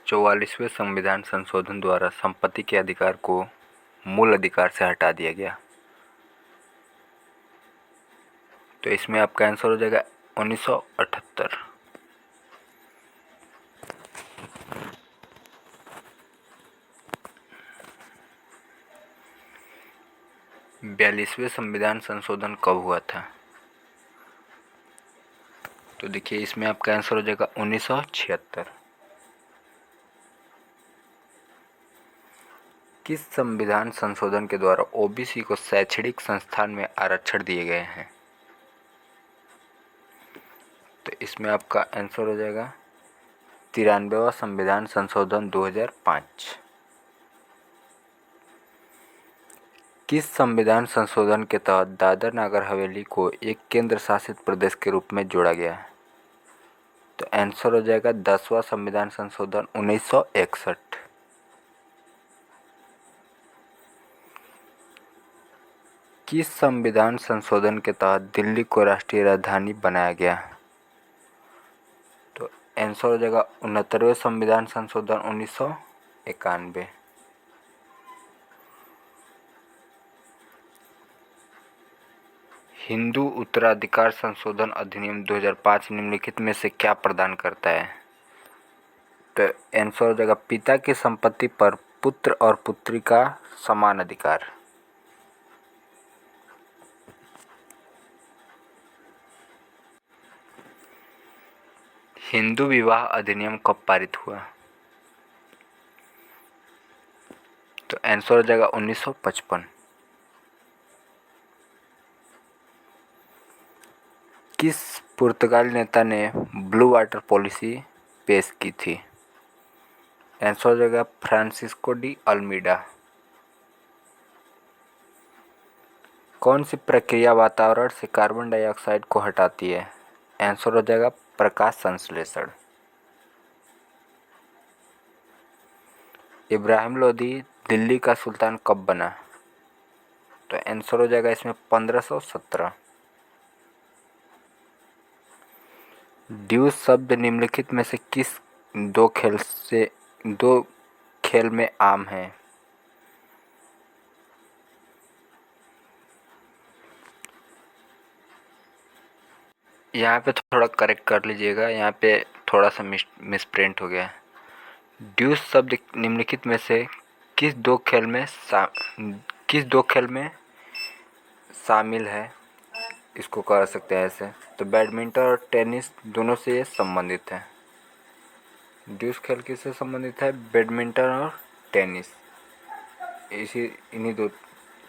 44वें संविधान संशोधन द्वारा संपत्ति के अधिकार को मूल अधिकार से हटा दिया गया। तो इसमें आपका आंसर हो जाएगा 1978। 42वें संविधान संशोधन कब हुआ था? तो देखिए इसमें आपका आंसर हो जाएगा 1976। किस संविधान संशोधन के द्वारा ओबीसी को शैक्षणिक संस्थान में आरक्षण दिए गए हैं? तो इसमें आपका आंसर हो जाएगा 93वां संविधान संशोधन 2005। किस संविधान संशोधन के तहत दादर नगर हवेली को एक केंद्र शासित प्रदेश के रूप में जोड़ा गया है? तो आंसर हो जाएगा 10वां संविधान संशोधन 1961। किस संविधान संशोधन के तहत दिल्ली को राष्ट्रीय राजधानी बनाया गया? तो आंसर हो जाएगा 69वें संविधान संशोधन 1991। हिंदू उत्तराधिकार संशोधन अधिनियम 2005 निम्नलिखित में से क्या प्रदान करता है? तो आंसर हो जाएगा पिता की संपत्ति पर पुत्र और पुत्री का समान अधिकार। हिंदू विवाह अधिनियम कब पारित हुआ? तो आंसर हो जाएगा 1955। किस पुर्तगाली नेता ने ब्लू वाटर पॉलिसी पेश की थी? आंसर हो जाएगा फ्रांसिस्को डी अल्मीडा। कौन सी प्रक्रिया वातावरण से कार्बन डाइऑक्साइड को हटाती है? आंसर हो जाएगा प्रकाश संश्लेषण। इब्राहिम लोदी दिल्ली का सुल्तान कब बना? तो आंसर हो जाएगा इसमें 1517। ड्यूस शब्द निम्नलिखित में से किस दो खेल में आम है? यहाँ पे थोड़ा करेक्ट कर लीजिएगा, यहाँ पे थोड़ा सा मिसप्रिंट हो गया। ड्यूस शब्द निम्नलिखित में से किस दो खेल में शामिल है? इसको कर सकते हैं ऐसे, तो बैडमिंटन और टेनिस दोनों से ये संबंधित है। ड्यूस खेल किससे संबंधित है? बैडमिंटन और टेनिस, इन्हीं दो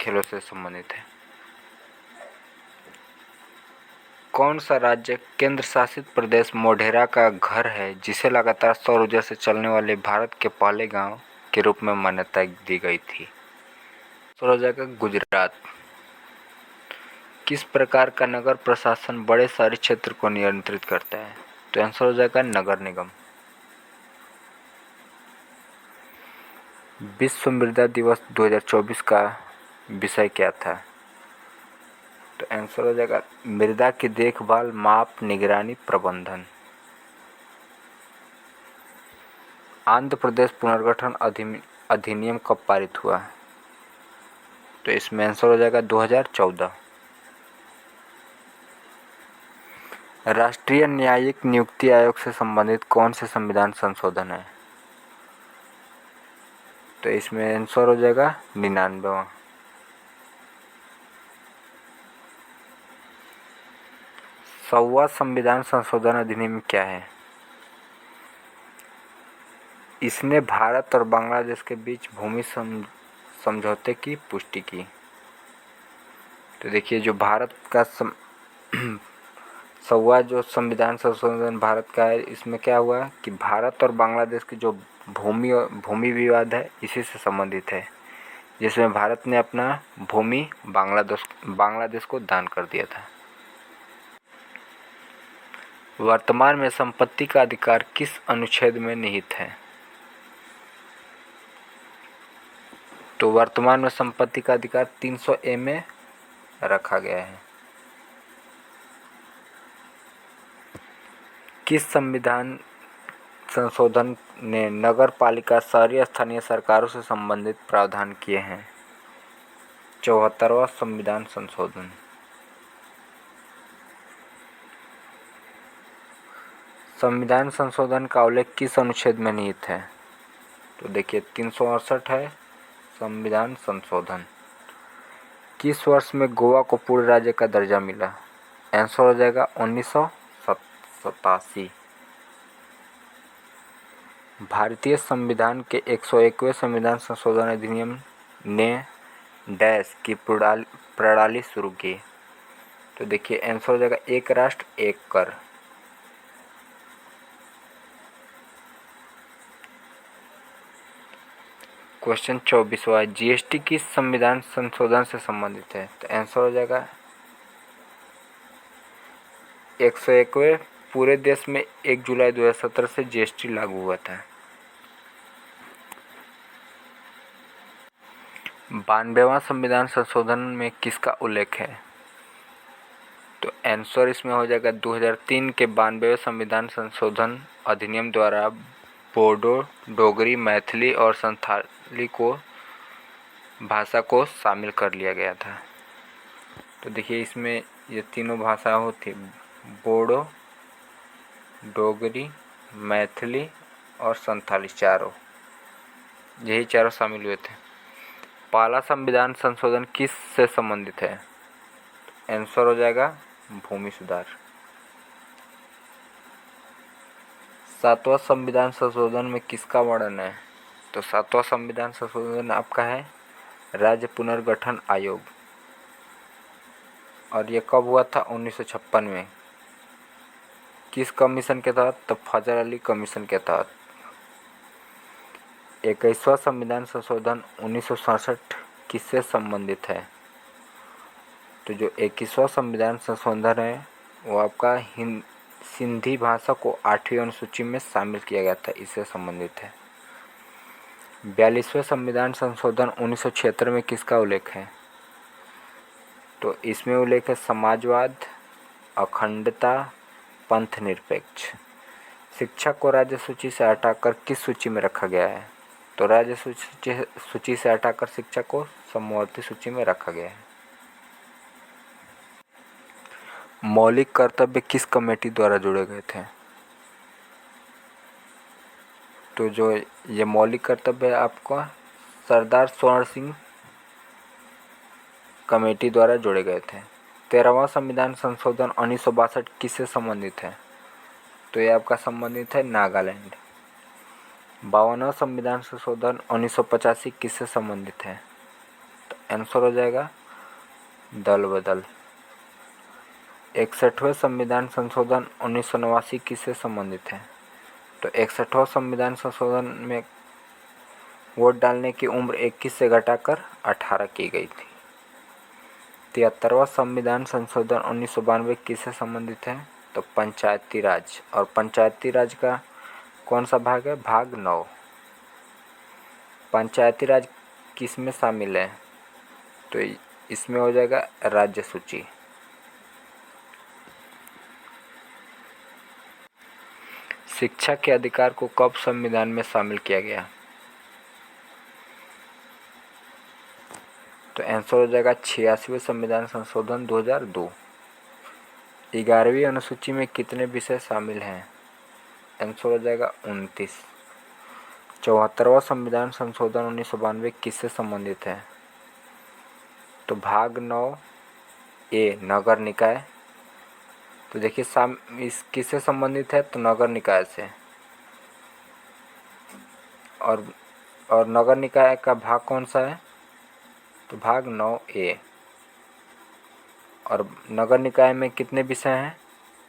खेलों से संबंधित है। कौन सा राज्य केंद्र शासित प्रदेश मोढेरा का घर है जिसे लगातार सौर ऊर्जा से चलने वाले भारत के पहले गांव के रूप में मान्यता दी गई थी? सौर ऊर्जा का गुजरात। किस प्रकार का नगर प्रशासन बड़े शहरी क्षेत्र को नियंत्रित करता है? तो आंसर हो जाएगा नगर निगम। विश्व मृदा दिवस 2024 का विषय क्या था? तो आंसर हो जाएगा मृदा की देखभाल, माप, निगरानी, प्रबंधन। आंध्र प्रदेश पुनर्गठन अधिनियम कब पारित हुआ? तो इसमें आंसर हो जाएगा 2014। राष्ट्रीय न्यायिक नियुक्ति आयोग से संबंधित कौन से संविधान संशोधन है? तो इसमें आंसर हो जाएगा 99वां। सौवा संविधान संशोधन अधिनियम क्या है? इसने भारत और बांग्लादेश के बीच भूमि समझौते की पुष्टि की। तो देखिए जो भारत का सौवा जो संविधान संशोधन भारत का है, इसमें क्या हुआ कि भारत और बांग्लादेश की जो भूमि विवाद है इसी से संबंधित है, जिसमें भारत ने अपना भूमि बांग्लादेश को दान कर दिया था। वर्तमान में संपत्ति का अधिकार किस अनुच्छेद में निहित है? तो वर्तमान में संपत्ति का अधिकार 300A में रखा गया है। किस संविधान संशोधन ने नगर पालिका शहरी स्थानीय सरकारों से संबंधित प्रावधान किए हैं? 74वां संविधान संशोधन। संविधान संशोधन का उल्लेख किस अनुच्छेद में निहित है? तो देखिए 368 है संविधान संशोधन। किस वर्ष में गोवा को पूर्ण राज्य का दर्जा मिला? आंसर हो जाएगा 1987। भारतीय संविधान के 101वें संविधान संशोधन अधिनियम ने डैश की प्रणाली शुरू की? तो देखिए आंसर हो जाएगा एक राष्ट्र एक कर। क्वेश्चन 24वां, जीएसटी किस संविधान संशोधन से संबंधित है? तो आंसर हो जाएगा 101वें। पूरे देश में 1 जुलाई 2017 से जीएसटी लागू हुआ था। 92वां संविधान संशोधन में किसका उल्लेख है? तो आंसर इसमें हो जाएगा 2003 के 92वें संविधान संशोधन अधिनियम द्वारा बोडो, डोगरी, मैथिली और संथाली को भाषा को शामिल कर लिया गया था। तो देखिए इसमें ये तीनों भाषा होती, बोडो, डोगरी, मैथिली और संथाली, चारों, यही चारों शामिल हुए थे। पहला संविधान संशोधन किस से संबंधित है? आंसर हो जाएगा भूमि सुधार। 7वां संविधान संशोधन में किसका वर्णन है? तो 7वां संविधान संशोधन आपका है राज्य पुनर्गठन आयोग, और ये कब हुआ था? 1956 में। किस कमीशन के तहत? तो फजल अली कमीशन के तहत। 21वां संविधान संशोधन 1967 किससे संबंधित है? तो जो 21वां संविधान संशोधन है वो आपका सिंधी भाषा को 8वीं अनुसूची में शामिल किया गया था, इससे संबंधित है। 42वें संविधान संशोधन 1976 में किसका उल्लेख है? तो इसमें उल्लेख है समाजवाद, अखंडता, पंथ निरपेक्ष। शिक्षा को राज्य सूची से हटाकर किस सूची में रखा गया है? तो राज्य सूची से हटाकर शिक्षा को समवर्ती सूची में रखा गया है। मौलिक कर्तव्य किस कमेटी द्वारा जोड़े गए थे? तो जो ये मौलिक कर्तव्य आपका सरदार स्वर्ण सिंह कमेटी द्वारा जोड़े गए थे। 13वां संविधान संशोधन 1962 किससे संबंधित है? तो ये आपका संबंधित है नागालैंड। 52वां संविधान संशोधन 1985 किससे संबंधित है? तो आंसर हो जाएगा दल बदल। 61वें संविधान संशोधन 1989 किससे संबंधित है? तो 61वां संविधान संशोधन में वोट डालने की उम्र 21 से घटाकर 18 की गई थी। 73वां संविधान संशोधन 1992 किससे संबंधित है? तो पंचायती राज, और पंचायती राज का कौन सा भाग है? भाग 9। पंचायती राज किस में शामिल है? तो इसमें हो जाएगा राज्य सूची। शिक्षा के अधिकार को कब संविधान में शामिल किया गया? तो आंसर हो जाएगा 86वें संविधान संशोधन 2002। 11वीं अनुसूची में कितने विषय शामिल हैं? आंसर हो जाएगा 29। 74वां संविधान संशोधन 1992 किससे संबंधित है? तो भाग 9 ए नगर निकाय। तो देखिए इस किससे संबंधित है? तो नगर निकाय से। और नगर निकाय का भाग कौन सा है? तो भाग 9 ए। और नगर निकाय में कितने विषय हैं?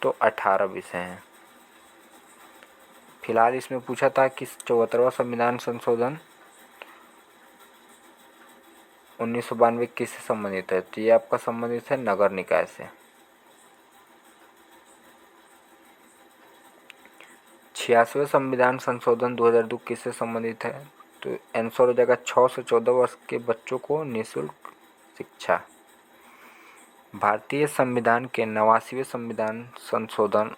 तो 18 विषय हैं। फिलहाल इसमें पूछा था कि 74वां संविधान संशोधन 1992 किससे संबंधित है? तो ये आपका संबंधित है नगर निकाय से। 86वें संविधान संशोधन 2002 किससे संबंधित है? तो आंसर हो जाएगा 6 से 14 वर्ष के बच्चों को निःशुल्क शिक्षा। भारतीय संविधान के 89वें संविधान संशोधन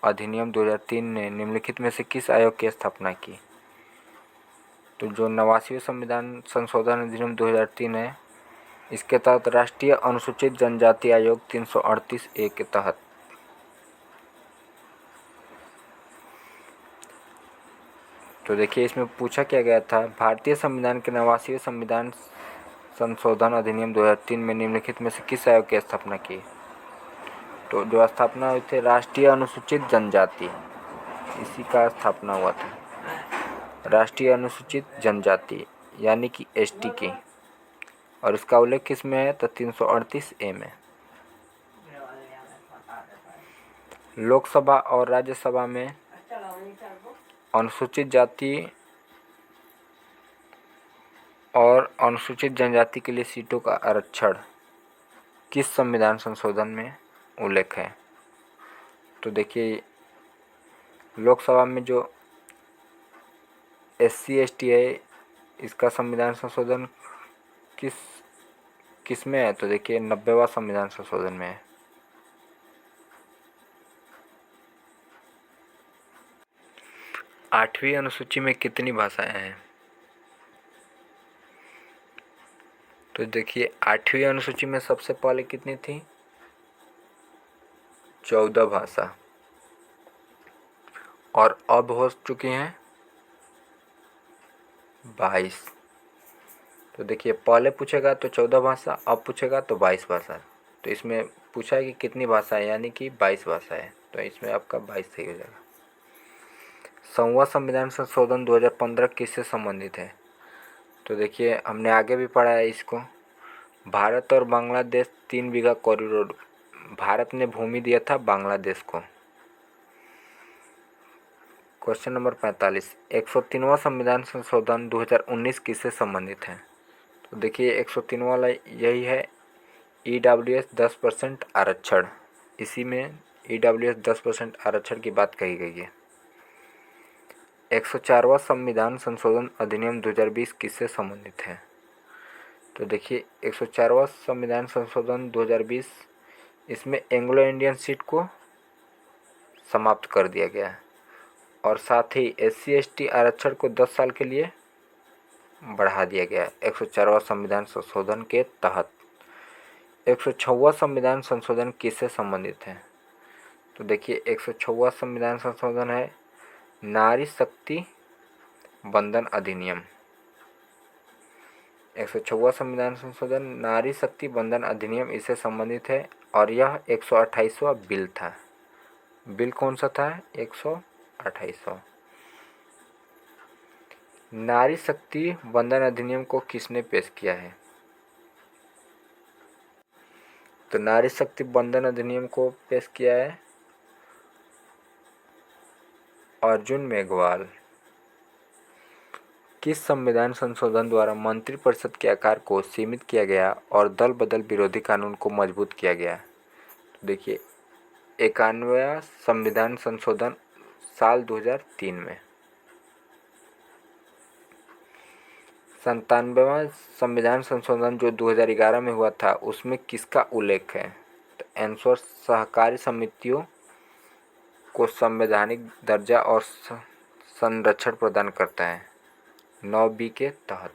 अधिनियम 2003 ने निम्नलिखित में से किस आयोग की स्थापना की? तो जो 89वें संविधान संशोधन अधिनियम 2003 है, इसके तहत राष्ट्रीय अनुसूचित जनजाति आयोग 338A के तहत। तो देखिए इसमें पूछा क्या गया था, भारतीय संविधान के 89वें संविधान संशोधन अधिनियम 2003 में निम्नलिखित में से किस आयोग की स्थापना की? तो जो स्थापना हुई थी राष्ट्रीय अनुसूचित जनजाति, इसी का स्थापना हुआ था, राष्ट्रीय अनुसूचित जनजाति यानी कि एसटी की। और इसका उल्लेख किस में है? तो 338A में। लोकसभा और राज्यसभा में अनुसूचित जाति और अनुसूचित जनजाति के लिए सीटों का आरक्षण किस संविधान संशोधन में उल्लेख है? तो देखिए लोकसभा में जो SC ST है, इसका संविधान संशोधन किस में है? तो देखिए 90वां संविधान संशोधन में है। आठवीं अनुसूची में कितनी भाषाएं हैं? तो देखिए 8वीं अनुसूची में सबसे पहले कितनी थी? 14 भाषा, और अब हो चुकी हैं 22। तो देखिए पहले पूछेगा तो 14 भाषा, अब पूछेगा तो 22 भाषा। तो इसमें पूछा है कि कितनी भाषा है, यानी कि 22 भाषा है, तो इसमें आपका 22 सही हो जाएगा। 100वां संविधान संशोधन 2015 किससे संबंधित है? तो देखिए हमने आगे भी पढ़ा है इसको। भारत और बांग्लादेश 3 बीघा कॉरिडोर, भारत ने भूमि दिया था बांग्लादेश को। क्वेश्चन नंबर 45, 103वां संविधान संशोधन 2019 किससे संबंधित है? तो देखिए 103 वाला यही है, EWS 10% आरक्षण, इसी में EWS 10% आरक्षण की बात कही गई है। 104वां संविधान संशोधन अधिनियम 2020 किससे संबंधित है? तो देखिए 104वां संविधान संशोधन 2020, इसमें एंग्लो इंडियन सीट को समाप्त कर दिया गया है, और साथ ही SC ST आरक्षण को 10 साल के लिए बढ़ा दिया गया है 104वां संविधान संशोधन के तहत। 106वां संविधान संशोधन किससे संबंधित है? तो देखिए 106वां संविधान संशोधन है नारी शक्ति बंधन अधिनियम। 106वां संविधान संशोधन नारी शक्ति बंधन अधिनियम इससे संबंधित है, और यह 128वां बिल था। बिल कौन सा था? 128वां। नारी शक्ति बंधन अधिनियम को किसने पेश किया है? तो नारी शक्ति बंधन अधिनियम को पेश किया है अर्जुन मेघवाल। किस संविधान संशोधन द्वारा मंत्रिपरिषद के आकार को सीमित किया गया और दल बदल विरोधी कानून को मजबूत किया गया? तो देखिए 91वां संविधान संशोधन साल 2003 में। 97वां संविधान संशोधन जो 2011 में हुआ था, उसमें किसका उल्लेख है? तो एंसर सहकारी समितियों को संवैधानिक दर्जा और संरक्षण प्रदान करता है 9B के तहत।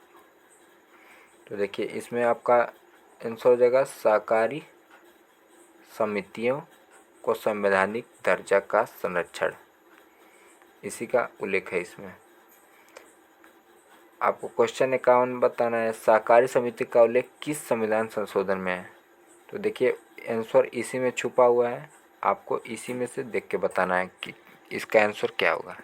तो देखिए इसमें आपका आंसर हो जाएगा सहकारी समितियों को संवैधानिक दर्जा का संरक्षण, इसी का उल्लेख है इसमें। आपको क्वेश्चन 51 बताना है, सहकारी समिति का उल्लेख किस संविधान संशोधन में है? तो देखिए आंसर इसी में छुपा हुआ है, आपको इसी में से देख के बताना है कि इसका आंसर क्या होगा।